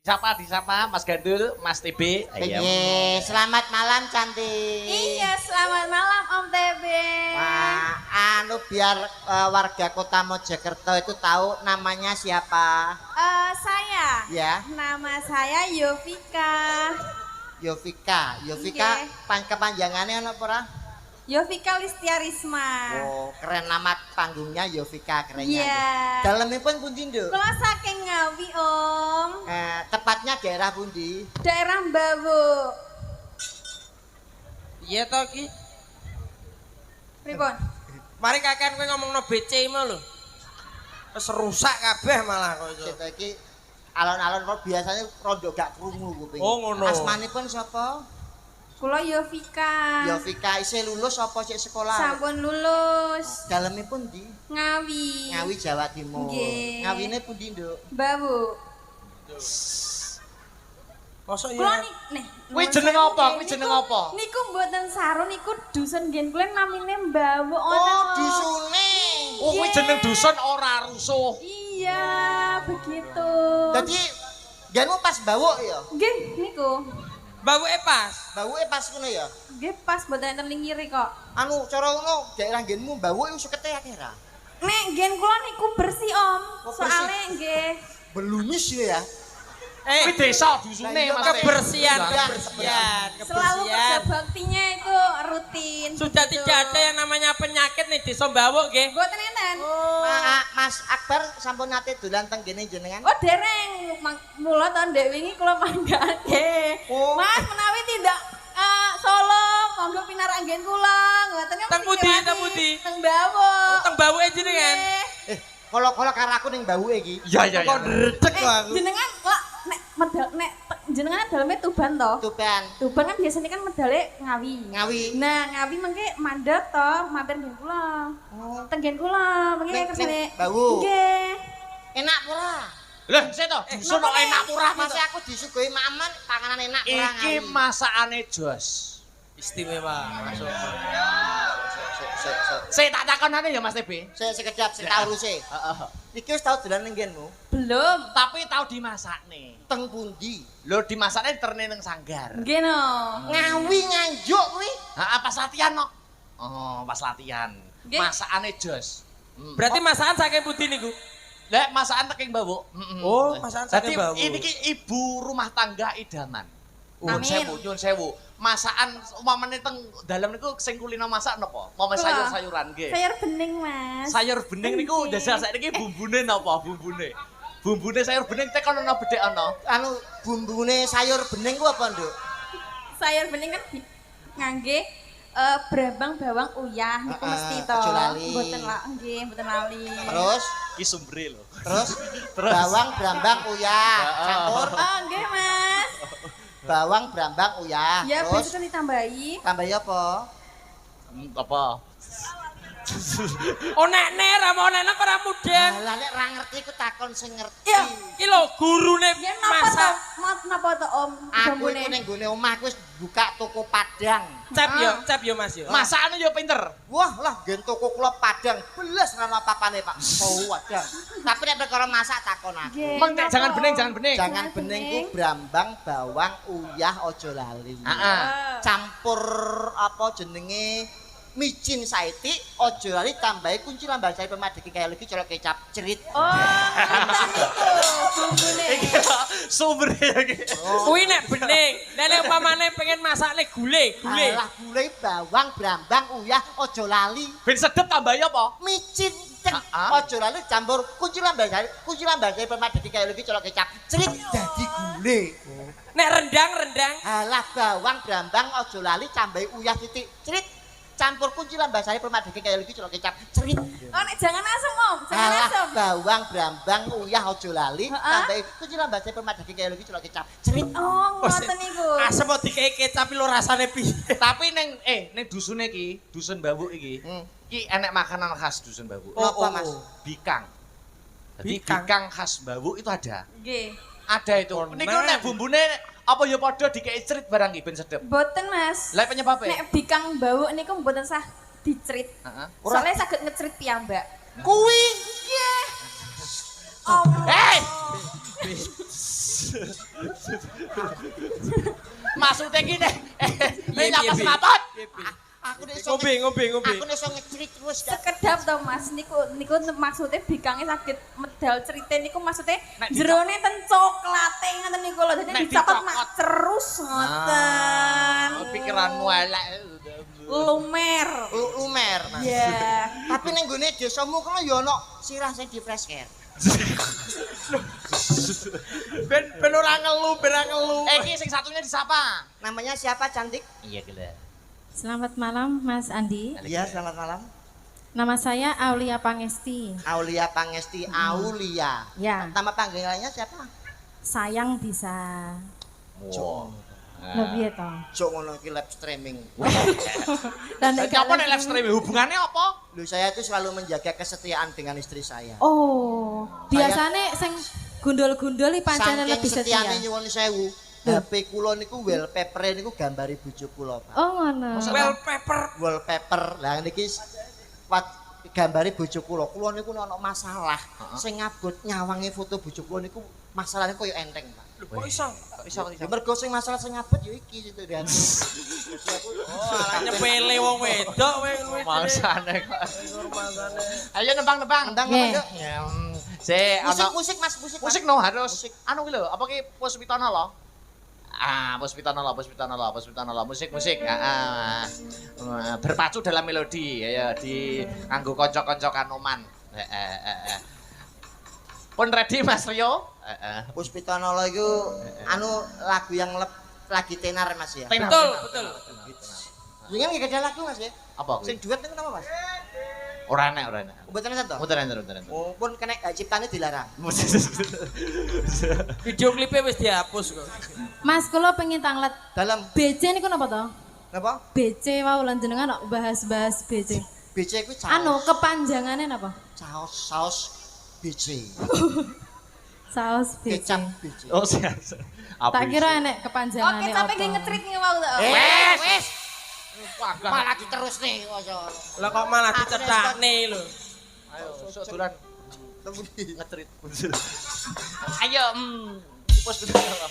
Disapa Mas Gandul, Mas TB. Ayo. Selamat malam cantik. Iya, selamat malam Om TB. Wah, biar warga Kota Mojokerto itu tahu namanya siapa. Saya. Ya. Nama saya Yovika. Yovika. Iya. Kepanjangannya apa ora? Yovika Listiarisma. Oh, keren nama panggungnya Yovika kerennya. Iya. Dalemipun pundi, Nduk? Kula saking Ngawi, Om. Tepatnya daerah pundi? Daerah Mbabuk. Iya toh ki. Pripun? Mari kakek kowe ngomongno BC mau lho. Wis rusak kabeh malah kok iso. Kita iki alon-alon kok biasanya rondo gak krungu kuping. Oh, ngono. Asmanipun sapa? Kula Yovika. Yovika isih lulus apa sik sekolah? Sampun lulus. Dalemipun ndi? Ngawi. Ngawi Jawa Timur. Nggih. Ngawine pundi, Nduk? Mbabuk. Mosok Kula ya. nih. Kuwi jeneng apa? Kuwi jeneng apa? Niku mboten saru niku dusun ngen kula namine Mbabuk Oh, dusune. Oh, kuwi jeneng dusun ora rusuh. Iya, begitu. Dadi genmu pas bawuk ya? Nggih, niku. Babuke pas. Bawuke pas ngono ya? Nggih pas mboten enten ngiri kok. Anu cara ngono daerah genmu bawuk iku sekete akeh ra? Nek ngen kula niku bersih, Om. Oh, bersih. Soale nggih. Belumis ya. Kuwi desa dusune Lah, iya, Mas. Kebersihan, Kebersihan. kebersihan, Selalu kerja kebersihan. baktinya itu rutin. Sudah gitu. tidak ada yang namanya penyakit nih di Sombawuk nggih. Mboten enten. Mas Akbar sampun nate dolan teng kene jenengan? Oh, dereng. Mula tahun dek wingi kula manggake. Oh. Mas menawi tidak Solo, monggo pinarak nggen kula. Ngoten kan. Teng pundi, teng pundi? Teng Mbabuk. Teng Babuke jenengan. Nggih. Kalau karo aku ning bawuke iki. Iya iya. Kok ndredeg kok aku. Jenengan kok nek medal nek jenengan daleme Tuban to? Tuban. Tuban kan biasanya kan medale Ngawi. Ngawi. Nah, Ngawi mengke mandek to, mampir nggen kula. Oh. Teng nggen kula, mengke Ning- kersane. ning Bawu. Nggih. Enak ora? Lah, sik to, dusun kok enak murah Mas aku disuguhi maman panganan enak ora Iki Ngawi. masakane jos. Istimewa. Langsung. Sik tak takonane ya Mas TB. Sik sekejap sik tak urusi. Heeh. Iki wis tau dolan ning nggenmu? Belum. Tapi tau dimasakne. Teng pundi? Lho dimasakne terne ning sanggar. Nggih no. Ngawi Nganjuk kuwi. Heeh, pas latihan kok. Oh, pas latihan. Nggih. Masakane jos. Berarti masakan saking pundi niku? Lek masakan teking Mbabuk. Oh, masakan saking Mbabuk. Ini ki ibu rumah tangga idaman. Nyun Amin. sewu, nyun sewu. Masakan umpamane teng dalem niku sing kulino masak napa? Umpama Kula. sayur-sayuran nggih. Sayur bening, Mas. Sayur bening niku Nggih. dasar saiki bumbune napa bumbune? Bumbune sayur bening tek ana bedhek ana. Anu bumbune sayur bening ku apa, Nduk? Sayur bening kan ngangge brambang bawang uyah niku mesti to. aja lali. Mboten lah, nggih, mboten lali. Terus Ki sumbere lho. terus Terus. bawang brambang uyah campur Oh, nggih, Mas. bawang brambang uyah Ya, terus besok ditambahi. tambahi apa? Apa? Oh nek ra mau nek ora mudeng. Lah nek ra ngerti ku takon sing ngerti. Iya. Iki lho gurune Ya napa to? masak. Napa to, Om? Aku Bambune. iku ning gone omahku wis buka toko Padang. Cep yo Mas yo. Masakane yo pinter. Wah lah gen toko kula Padang belas ra ono apa-apane, Pak. Oh, Padang. Tapi nek perkara masak takon aku. Nggih, Meng nek napa? jangan bening, jangan bening. Jangan Jangan bening ku bening. brambang, bawang, uyah aja lali. Heeh. Campur apa jenenge micin saiti aja lali tambahi kunci lambar cari pemadeki kaya lagi colok kecap cerit. Oh, ngoten niku bumbune. Iki sumbere iki. Kuwi nek bening. Nek umpamane pengen masakne gule. Alah gulai bawang brambang uyah aja lali. Ben sedep tambahi apa? Micin ceng Ah. aja lali campur kunci lambar cari pemadeki kaya lagi colok kecap cerit dadi gulai. Nek rendang. Alah bawang brambang aja lali tambahi uyah titik cerit. Campur kunci lambar sari permadeki kaya lagi colok kecap cerit. Oh, nek jangan asem, Om. Jangan Alah asem. bawang brambang uyah aja lali Heeh. tambahi kunci lambar sari permadeki kaya lagi colok kecap cerit. Oh, ngoten niku. Asem kok dikei kecap lho rasane piye. Tapi ning dusune iki, dusun Mbabuk iki. Hmm. Iki enek makanan khas dusun Mbabuk. Apa, Mas? Bikang. Jadi Bikang. bikang khas Mbabuk itu ada. Nggih. Ada itu. Niku nek bumbune apa ya padha dikei cerit barang iki ben sedep. Mboten, Mas. Lah penyebabnya? Nek bikang bau niku mboten sah dicrit. Heeh. Soalnya saged ngecrit piyambak. Kuwi Nggih. Allah. Hei! Maksudnya gini, Piye, nyapa piye, semaput. Aku nek iso Ngombe. aku nek iso ngecerit terus gak. Sekedap to Mas, niku maksudnya bikange saged medal cerita niku maksudnya Nek jerone ten coklate ngoten niku lho. Dadi Nek dicokot dicokot. mak terus ngoten. Pikiranmu elek. Lumer. Lumer. Ya. Tapi ning gone desamu kono ya ono sirah sing di fresh care. Ben ora ngelu. Iki sing satunya disapa? Namanya siapa cantik? Iya gila. Selamat malam Mas Andi. Iya, selamat malam. Nama saya Aulia Pangesti. Aulia Pangesti, Aulia. Ya, Nama panggilannya siapa? sayang bisa. Wow. Lebih to. Jok ngono iki live streaming. Dan Jadi apa nek live streaming hubungannya apa? Loh, saya itu selalu menjaga kesetiaan dengan istri saya. Oh, biasanya sing gundul-gundul iki pancene Saking lebih setiane setia. nyuwun sewu. HP kula niku wallpaper niku gambare bojo kula, Pak. Oh, ngono. Wallpaper. Wallpaper. Lah niki gambare bojo kula. Kula niku nek ana masalah sing ngabot nyawange foto bojo kula niku masalahnya koyo enteng, Pak. Lho kok iso? Ya mergo sing masalah sing ngabot ya iki situ dan. Oh, ala nyepele wong wedok kowe. Mangsane kok. Mangsane. Ayo nembang-nembang. Ndang Nggih. Ndang. Ya, se ana Musik Mas, musik. musik no harus. Anu ki lho, apa ki Puspitono lho? Puspitono lho, musik. Berpacu dalam melodi ya di nganggo kanca-kanca Kanoman. Pun ready Mas Rio? Puspitono iku anu lagu yang lagi tenar Mas ya. Betul. Ini kan gak ada lagu Mas ya. Apa? Sing duet niku napa Mas? Ora enak. Mboten enten to? Muter. Oh, pun kena hak ciptane dilarang. Video klipnya wis dihapus kok. Mas, kula pengen tanglet Dalam BC niku napa to? napa? BC wau lan jenengan kok bahas-bahas BC. BC kuwi Anu, kepanjangannya napa? saus BC. Saus BC. Kecap BC. Oh, siap. Tak kira enek kepanjangannya Oke, tapi apa. ki ngetrit ki wau to. Wes. Malah diterus nih. Lah kok malah dicethakne lho. Ayo, dolan Tunggu di. ngetrit. Ayo, Puspitono.